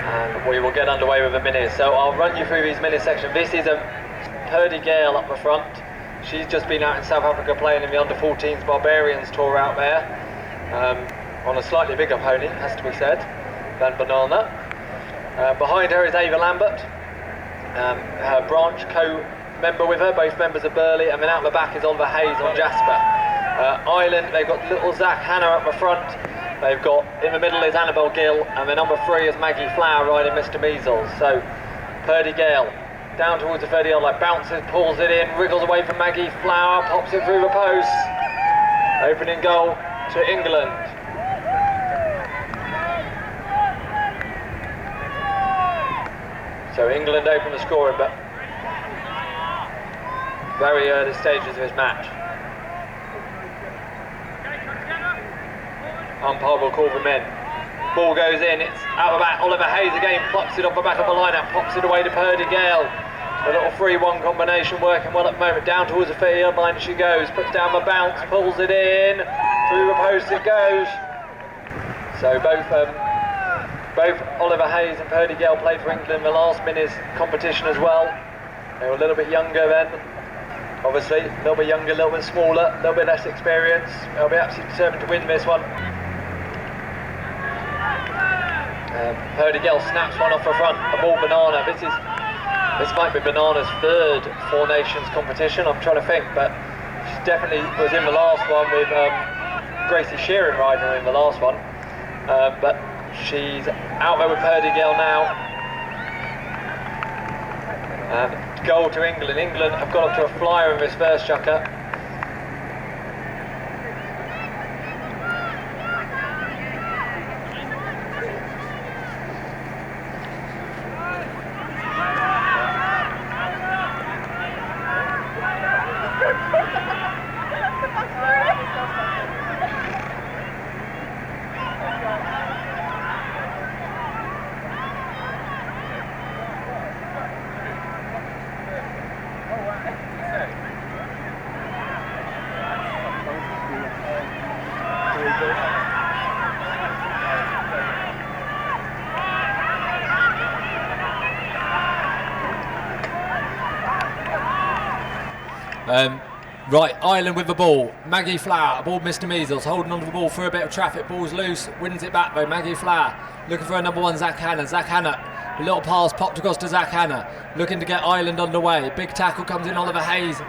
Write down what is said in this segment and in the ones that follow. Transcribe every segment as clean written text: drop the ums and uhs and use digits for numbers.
And we will get underway with the minis. So I'll run you through these minis section. This is a Purdy Gale up the front. She's just been out in South Africa playing in the under-14s Barbarians tour out there, on a slightly bigger pony, has to be said, than Banana. Behind her is Ava Lambert, her branch co-member with her, both members of Burley, and then out the back is Oliver Hayes on Jasper. Ireland, they've got little Zach Hanna up the front. They've got, in the middle is Annabelle Gill, and the number 3 is Maggie Flower riding Mr. Measles. So, Purdy Gale, down towards the 30-yard line, bounces, pulls it in, wriggles away from Maggie Flower, pops it through the post. Opening goal to England. So England open the scoring, but very early stages of this match. Umpire will call them in. Ball goes in, it's out the back. Oliver Hayes again plucks it off the back of the line-up, pops it away to Purdy Gale. A little 3-1 combination working well at the moment. Down towards the 30-yard line she goes, puts down the bounce, pulls it in, through the post it goes. So both Oliver Hayes and Purdy Gale played for England in the last minis competition as well. They were a little bit younger then, obviously, a little bit younger, a little bit smaller, a little bit less experience. They'll be absolutely determined to win this one. Purdy Gale snaps one off the front, a ball Banana. This might be Banana's third Four Nations competition, I'm trying to think, but she definitely was in the last one with Gracie Sheeran riding her in the last one. But she's out there with Purdy Gale now. Goal to England. England have got up to a flyer in this first chukker. Right, Ireland with the ball. Maggie Flower aboard Mr. Measles, holding onto the ball through a bit of traffic. Ball's loose, wins it back though. Maggie Flower looking for her number 1, Zach Hanna. Zach Hanna, a little pass popped across to Zach Hanna, looking to get Ireland underway. Big tackle comes in, Oliver Hayes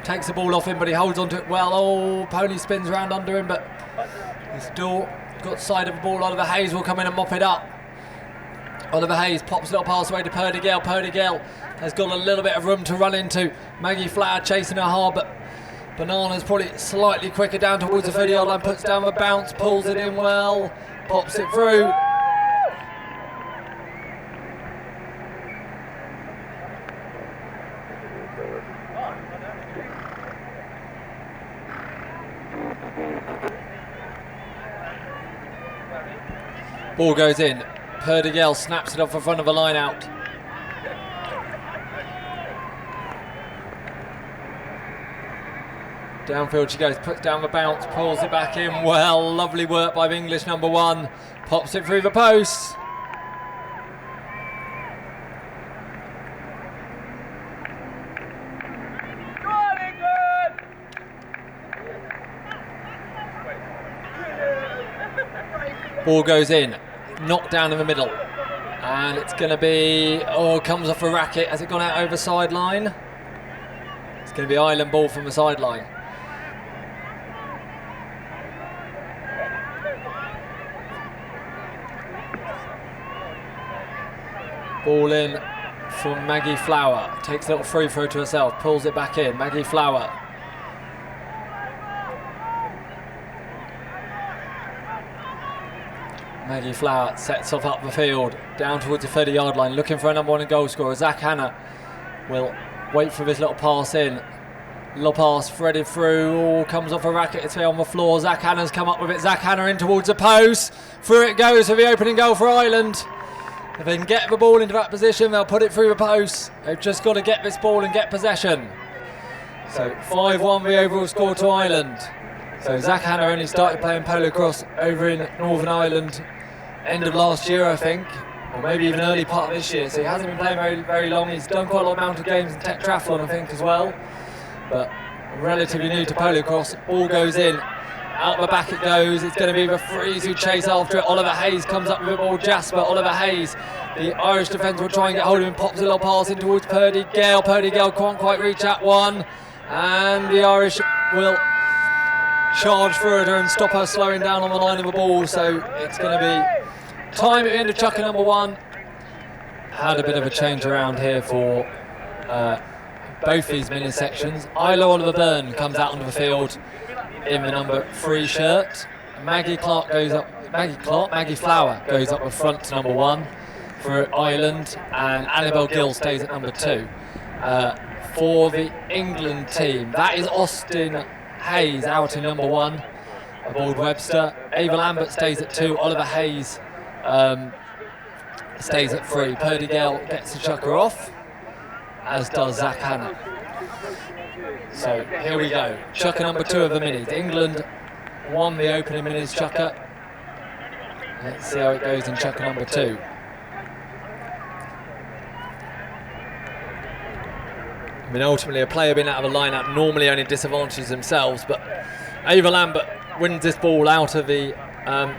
takes the ball off him, but he holds onto it well. Oh, pony spins round under him, but he's still got side of the ball. Oliver Hayes will come in and mop it up. Oliver Hayes pops a little pass away to Purdy Gale. Purdy Gale has got a little bit of room to run into. Maggie Flower chasing her hard, but Banana's probably slightly quicker down towards the 30-yard line, puts down the bounce, pulls it in well, pops it through. Ball goes in. Purdy Gale snaps it off the front of the line out. Downfield she goes, puts down the bounce, pulls it back in well. Lovely work by the English number 1. Pops it through the post. Ball goes in, knocked down in the middle, and it's going to be, comes off a racket. Has it gone out over sideline? It's going to be Ireland ball from the sideline. Ball in from Maggie Flower, takes a little free throw to herself, pulls it back in. Maggie Flower. Maggie Flower sets off up the field, down towards the 30-yard line, looking for a number 1 goal scorer. Zach Hanna will wait for this little pass in. Little pass threaded through, comes off a racket, it's here on the floor. Zach Hanna's come up with it. Zach Hanna in towards the post. Through it goes for the opening goal for Ireland. If they can get the ball into that position, they'll put it through the post. They've just got to get this ball and get possession. So 5-1 the overall score to Ireland. So Zach Hanna only started playing Polocrosse over in Northern Ireland end of last year, I think, or maybe even early part of this year, so he hasn't been playing very, very long. He's done quite a lot amount of games in Tetrathlon, I think, as well, but relatively new to Polocrosse. Ball goes in, out the back it goes. It's going to be the Freeze who chase after it. Oliver Hayes comes up with the ball. Jasper, Oliver Hayes, the Irish defence will try and get hold of him. Pops a little pass in towards Purdy Gale. Purdy Gale can't quite reach that one, and the Irish will charge through her and stop her slowing down on the line of the ball. So it's going to be time at the end of chucker number 1. Had a bit of a change around here for both these mini sections. Isla Oliver Byrne comes out onto the field in the number 3 shirt. Maggie Flower goes up the front to number 1 for Ireland, and Annabelle Gill stays at number 2. For the England team, that is Austin Hayes out in number 1 aboard Webster. Ava Lambert stays at 2. Oliver Hayes stays at 3. Purdy Gale gets the chucker off, as does Zach Hanna. So here we go, chucker number 2 of the minis. England won the opening minis chucker. Let's see how it goes in chucker number 2. I mean, ultimately a player being out of a lineup normally only disadvantages themselves, but Ava Lambert wins this ball out of the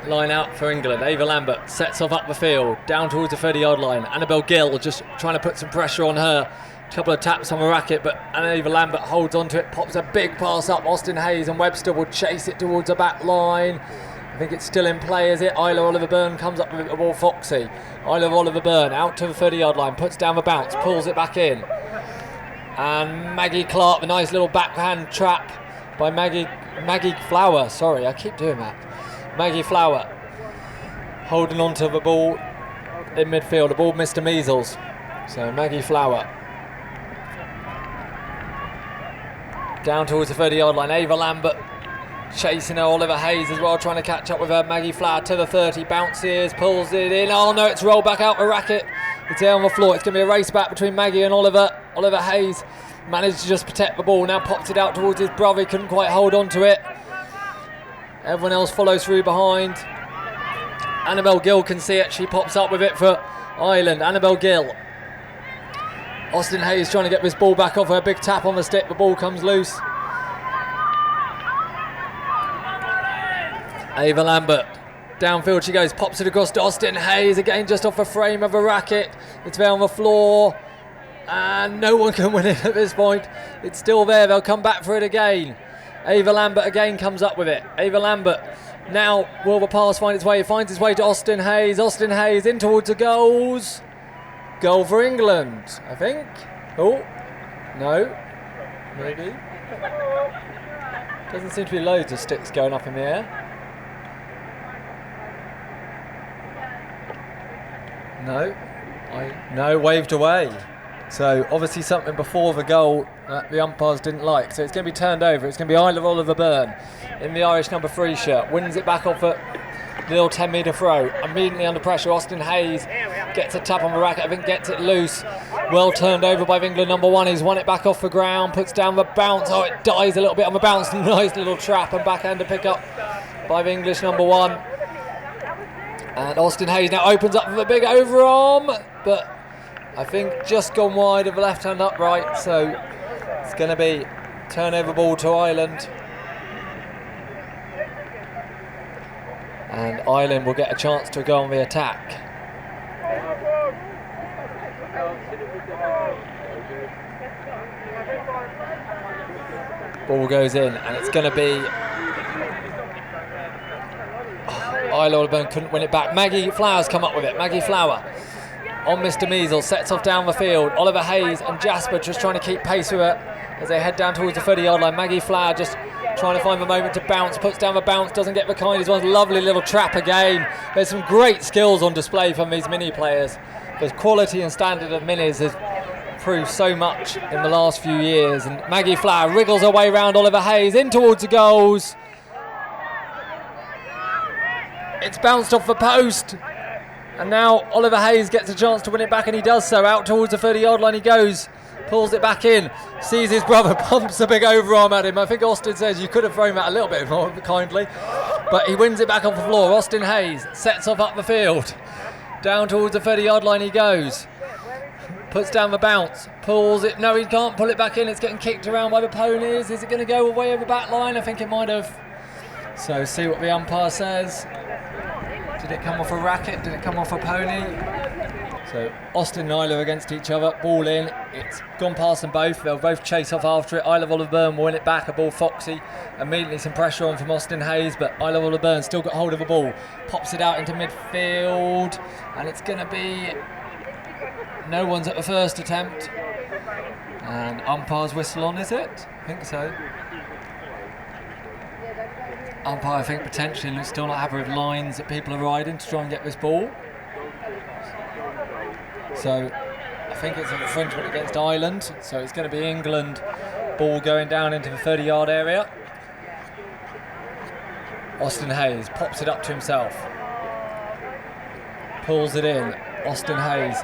line out for England. Ava Lambert sets off up the field, down towards the 30-yard line. Annabelle Gill just trying to put some pressure on her. A couple of taps on the racket, but Ava Lambert holds onto it, pops a big pass up. Austin Hayes and Webster will chase it towards the back line. I think it's still in play, is it? Isla Oliver Byrne comes up with the ball. Foxy. Isla Oliver Byrne out to the 30-yard line, puts down the bounce, pulls it back in. And Maggie Clark, the nice little backhand trap by Maggie Flower. Sorry, I keep doing that. Maggie Flower holding onto the ball in midfield, aboard Mr. Measles. So Maggie Flower down towards the 30-yard line. Ava Lambert chasing her. Oliver Hayes as well, trying to catch up with her. Maggie Flower to the 30, bounces, pulls it in. Oh no, it's rolled back out the racket. It's there on the floor. It's going to be a race back between Maggie and Oliver. Oliver Hayes managed to just protect the ball. Now pops it out towards his brother. He couldn't quite hold on to it. Everyone else follows through behind. Annabelle Gill can see it. She pops up with it for Ireland. Annabelle Gill. Austin Hayes trying to get this ball back off her. Big tap on the stick. The ball comes loose. Ava Lambert. Downfield she goes, pops it across to Austin Hayes, again just off the frame of a racket. It's there on the floor, and no one can win it at this point. It's still there, they'll come back for it again. Ava Lambert again comes up with it. Ava Lambert, now will the pass find its way? It finds its way to Austin Hayes. Austin Hayes in towards the goals. Goal for England, I think. Oh, no, maybe. Doesn't seem to be loads of sticks going up in the air. No, waved away. So obviously something before the goal that the umpires didn't like. So it's going to be turned over. It's going to be Isla Oliver Byrne in the Irish number 3 shirt. Wins it back off a little 10-metre throw. Immediately under pressure, Austin Hayes gets a tap on the racket. I think gets it loose. Well turned over by England number 1. He's won it back off the ground. Puts down the bounce. Oh, it dies a little bit on the bounce. Nice little trap and backhand to pick up by the English number 1. And Austin Hayes now opens up with a big overarm, but I think just gone wide of the left-hand upright, so it's going to be turnover ball to Ireland. And Ireland will get a chance to go on the attack. Ball goes in, and it's going to be... Isla Oliver Byrne couldn't win it back. Maggie Flower's come up with it. Maggie Flower on Mr. Measles, sets off down the field. Oliver Hayes and Jasper just trying to keep pace with her as they head down towards the 30-yard line. Maggie Flower just trying to find the moment to bounce, puts down the bounce, doesn't get the kind. He's one lovely little trap again. There's some great skills on display from these mini players. The quality and standard of minis has improved so much in the last few years. And Maggie Flower wriggles her way around Oliver Hayes in towards the goals. It's bounced off the post, and now Oliver Hayes gets a chance to win it back, and he does so. Out towards the 30-yard line he goes, pulls it back in, sees his brother, pumps a big overarm at him. I think Austin says you could have thrown that a little bit more kindly, but he wins it back off the floor. Austin Hayes sets off up the field. Down towards the 30-yard line he goes. Puts down the bounce. Pulls it. No, he can't pull it back in. It's getting kicked around by the ponies. Is it going to go away over the back line? I think it might have. So see what the umpire says. Did it come off a racket? Did it come off a pony? So Austin and Isla against each other. Ball in. It's gone past them both. They'll both chase off after it. Isla Oliver Byrne will win it back. A ball foxy. Immediately some pressure on from Austin Hayes, but Isla Oliver Byrne still got hold of the ball. Pops it out into midfield. And it's going to be... No one's at the first attempt. And umpire's whistle on, is it? I think so. Umpire, I think, potentially looks still not happy with lines that people are riding to try and get this ball. So I think it's an infringement against Ireland. So it's going to be England ball going down into the 30-yard area. Austin Hayes pops it up to himself. Pulls it in. Austin Hayes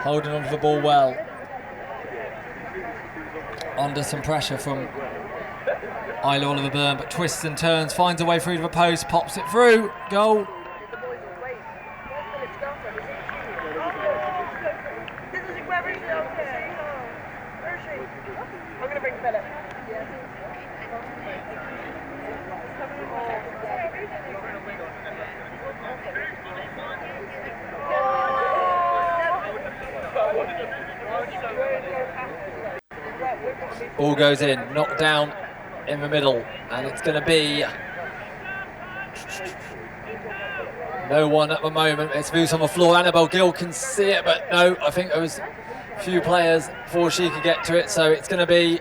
holding onto the ball well. Under some pressure from Isla Oliver Byrne, but twists and turns, finds a way through to the post, pops it through, goal. Ball goes in, knocked down in the middle, and it's going to be no one at the moment. It's loose on the floor. Annabelle Gill can see it, but no, I think there was a few players before she could get to it, so it's going to be...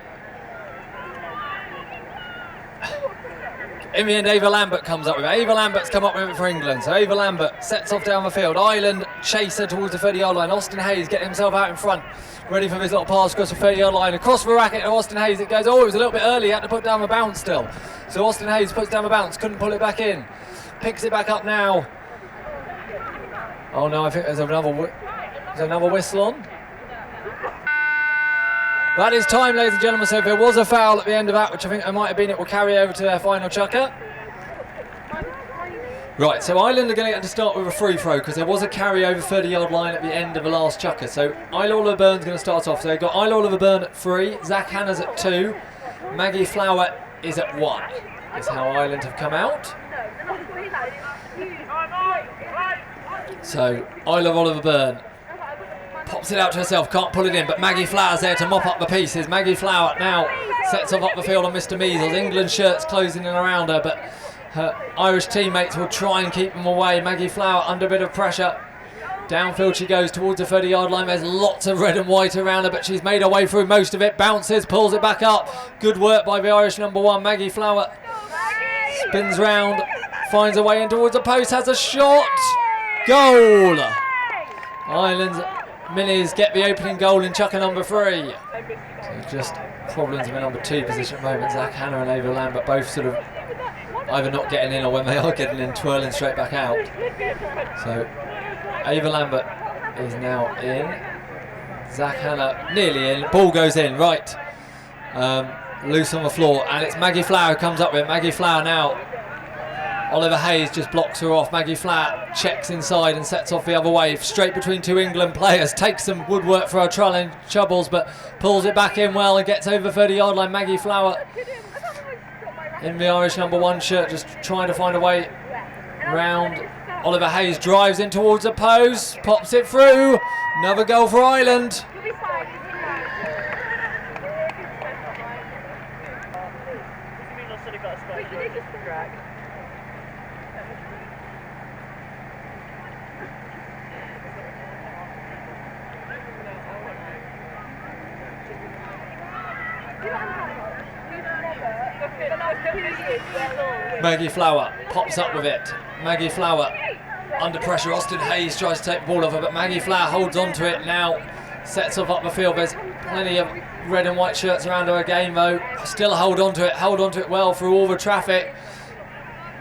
In the end, Ava Lambert comes up with it. Ava Lambert's come up with it for England. So Ava Lambert sets off down the field. Ireland chaser towards the 30-yard line. Austin Hayes getting himself out in front. Ready for this little pass across the 30-yard line. Across the racket to Austin Hayes. It goes, it was a little bit early. He had to put down the bounce still. So Austin Hayes puts down the bounce. Couldn't pull it back in. Picks it back up now. Oh no, I think there's another whistle on. That is time, ladies and gentlemen, so if there was a foul at the end of that, which I think there might have been, it will carry over to their final chukker. Right, so Ireland are going to get to start with a free throw because there was a carry-over 30-yard line at the end of the last chukker. So Isla Oliver Byrne's going to start off. So they've got Isla Oliver Byrne at 3, Zach Hanna's at 2, Maggie Flower is at 1. Is how Ireland have come out. So Isla Oliver Byrne pops it out to herself, can't pull it in, but Maggie Flower's there to mop up the pieces. Maggie Flower now sets off up the field on Mr. Measles. England's shirts closing in around her, but her Irish teammates will try and keep them away. Maggie Flower under a bit of pressure. Downfield she goes towards the 30-yard line. There's lots of red and white around her, but she's made her way through most of it. Bounces, pulls it back up. Good work by the Irish number 1, Maggie Flower. Spins round, finds her way in towards the post, has a shot. Goal! Ireland's Minis get the opening goal in chukker number 3. So just problems in the number 2 position at the moment. Zach Hanna and Ava Lambert both sort of either not getting in or when they are getting in, twirling straight back out. So Ava Lambert is now in. Zach Hanna nearly in. Ball goes in, right. Loose on the floor, and it's Maggie Flower who comes up with it. Maggie Flower now. Oliver Hayes just blocks her off. Maggie Flower checks inside and sets off the other way. Straight between 2 England players. Takes some woodwork for her trolling troubles, but pulls it back in well and gets over the 30-yard line. Maggie Flower in the Irish number 1 shirt, just trying to find a way round. Oliver Hayes drives in towards the post, pops it through. Another goal for Ireland. Maggie Flower pops up with it. Maggie Flower under pressure. Austin Hayes tries to take the ball off her, but Maggie Flower holds on to it now. Sets off up the field. There's plenty of red and white shirts around her again though. Still hold on to it well through all the traffic.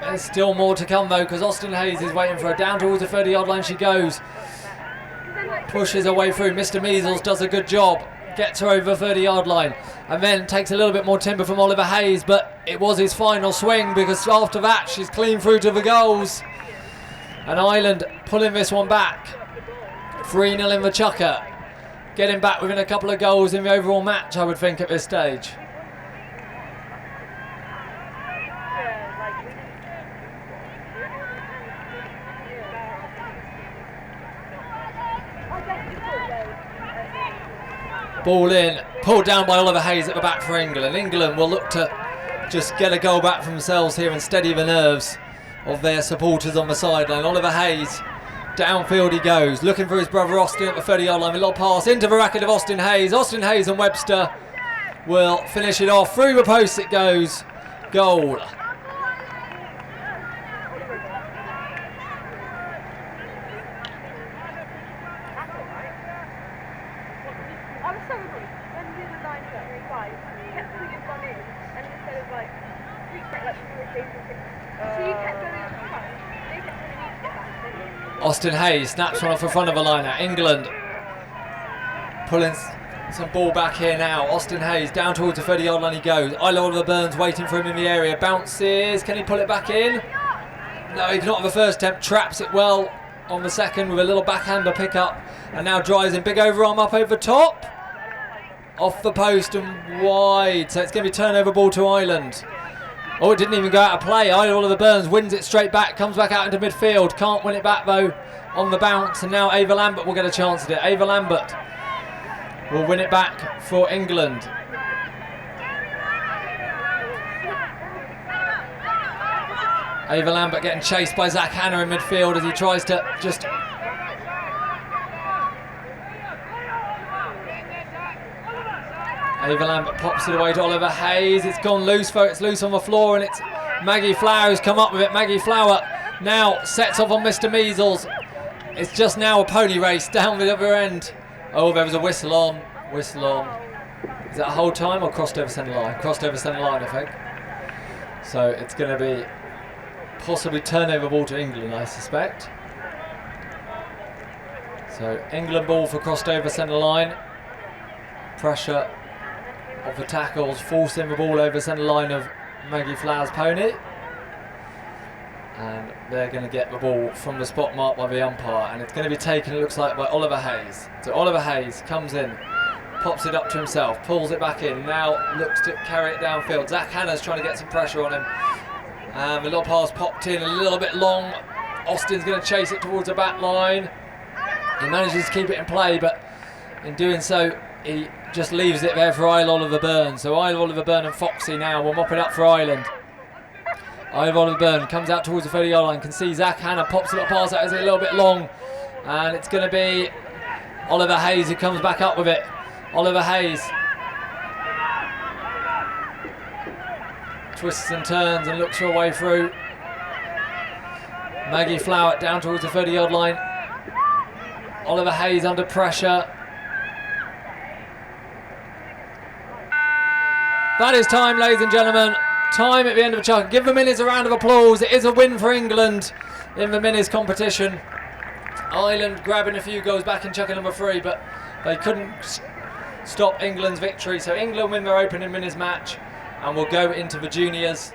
There's still more to come though, because Austin Hayes is waiting for her. Down towards the 30-yard line she goes. Pushes her way through. Mr. Measles does a good job. Gets her over the 30-yard line and then takes a little bit more timber from Oliver Hayes, but it was his final swing because after that she's clean through to the goals. And Ireland pulling this one back. 3-0 in the chukker. Getting back within a couple of goals in the overall match, I would think, at this stage. Ball in, pulled down by Oliver Hayes at the back for England. England will look to just get a goal back for themselves here and steady the nerves of their supporters on the sideline. Oliver Hayes, downfield he goes, looking for his brother Austin at the 30-yard line. A little pass into the racket of Austin Hayes. Austin Hayes and Webster will finish it off. Through the post it goes. Goal. Austin Hayes snaps one off the front of the liner. England pulling some ball back here now. Austin Hayes down towards the 30-yard line he goes. Oliver Burns waiting for him in the area. Bounces. Can he pull it back in? No, he cannot on the first attempt. Traps it well on the second with a little backhander pickup. And now drives in. Big overarm up over the top. Off the post and wide. So it's going to be turnover ball to Ireland. Oh, it didn't even go out of play. Oliver Burns wins it straight back, comes back out into midfield. Can't win it back though on the bounce. And now Ava Lambert will get a chance at it. Ava Lambert will win it back for England. Ava Lambert getting chased by Zach Hanna in midfield as he tries to just... Ava Lambert pops it away to Oliver Hayes. It's gone loose, folks. It's loose on the floor, and it's Maggie Flower who's come up with it. Maggie Flower now sets off on Mr. Measles. It's just now a pony race down the other end. Oh, there was a whistle on. Whistle on. Is that a whole time or crossed over centre line? Crossed over centre line, I think. So it's going to be possibly turnover ball to England, I suspect. So England ball for crossed over centre line. Pressure of the tackles, forcing the ball over the centre line of Maggie Flower's pony. And they're going to get the ball from the spot marked by the umpire, and it's going to be taken, it looks like, by Oliver Hayes. So Oliver Hayes comes in, pops it up to himself, pulls it back in, now looks to carry it downfield. Zach Hanna's trying to get some pressure on him. The little pass popped in a little bit long. Austin's going to chase it towards the back line. He manages to keep it in play, but in doing so, he just leaves it there for Oliver Burns. So Oliver Burns and Foxy now will mop it up for Ireland. Oliver Burns comes out towards the 30-yard line. Can see Zach Hanna pops a little pass out, is a little bit long, and it's going to be Oliver Hayes who comes back up with it. Oliver Hayes twists and turns and looks for a way through. Maggie Flower down towards the 30-yard line. Oliver Hayes under pressure. That is time, ladies and gentlemen. Time at the end of the chuck. Give the Minis a round of applause. It is a win for England in the Minis competition. Ireland grabbing a few goals back in chucker number 3, but they couldn't stop England's victory. So England win their opening Minis match and will go into the juniors.